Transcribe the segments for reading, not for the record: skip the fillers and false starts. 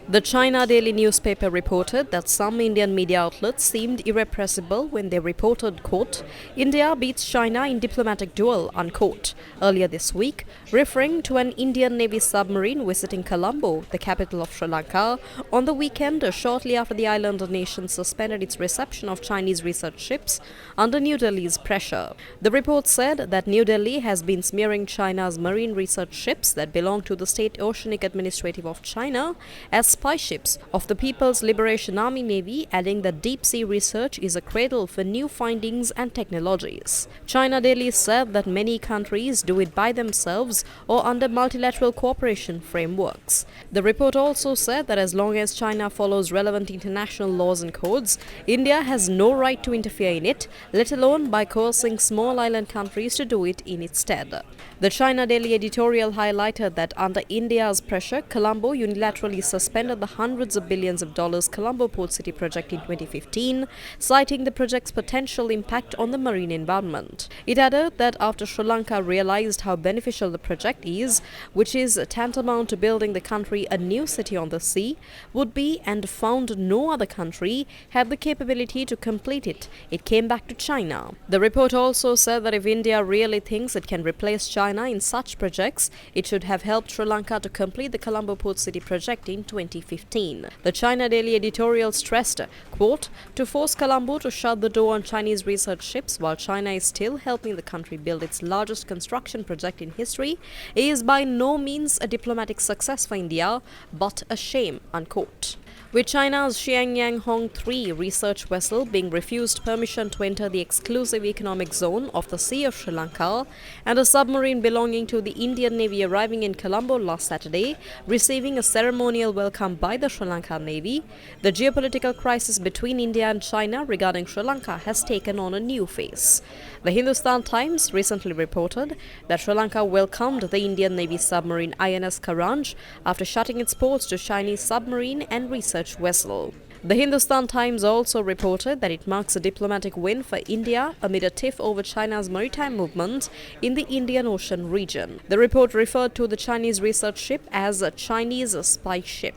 The China Daily newspaper reported that some Indian media outlets seemed irrepressible when they reported, quote, "India beats China in diplomatic duel," unquote, earlier this week, referring to an Indian Navy submarine visiting Colombo, the capital of Sri Lanka, on the weekend shortly after the island nation suspended its reception of Chinese research ships under New Delhi's pressure. The report said that New Delhi has been smearing China's marine research ships that belong to the State Oceanic Administrative of China as spy ships of the People's Liberation Army Navy, adding that deep-sea research is a cradle for new findings and technologies. China Daily said that many countries do it by themselves or under multilateral cooperation frameworks. The report also said that as long as China follows relevant international laws and codes, India has no right to interfere in it, let alone by coercing small island countries to do it in its stead. The China Daily editorial highlighted that under India's pressure, Colombo unilaterally suspended the hundreds of billions of dollars Colombo Port City project in 2015, citing the project's potential impact on the marine environment. It added that after Sri Lanka realized how beneficial the project is, which is tantamount to building the country a new city on the sea, would be and found no other country had the capability to complete it, it came back to China. The report also said that if India really thinks it can replace China in such projects, it should have helped Sri Lanka to complete the Colombo Port City project in 2015. The China Daily editorial stressed, quote, "To force Colombo to shut the door on Chinese research ships while China is still helping the country build its largest construction project in history is by no means a diplomatic success for India, but a shame," unquote. With China's Xiangyang Hong 3 research vessel being refused permission to enter the exclusive economic zone of the Sea of Sri Lanka and a submarine belonging to the Indian Navy arriving in Colombo last Saturday, receiving a ceremonial welcome by the Sri Lanka Navy, the geopolitical crisis between India and China regarding Sri Lanka has taken on a new phase. The Hindustan Times recently reported that Sri Lanka welcomed the Indian Navy submarine INS Karanj after shutting its ports to Chinese submarine and research vessel. The Hindustan Times also reported that it marks a diplomatic win for India amid a tiff over China's maritime movement in the Indian Ocean region. The report referred to the Chinese research ship as a Chinese spy ship.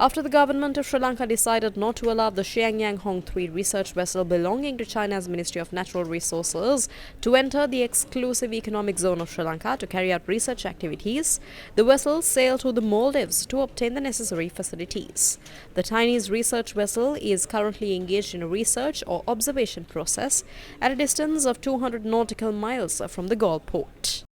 After the government of Sri Lanka decided not to allow the Xiangyang Hong 3 research vessel belonging to China's Ministry of Natural Resources to enter the exclusive economic zone of Sri Lanka to carry out research activities, the vessel sailed to the Maldives to obtain the necessary facilities. The Chinese research vessel is currently engaged in a research or observation process at a distance of 200 nautical miles from the Galle port.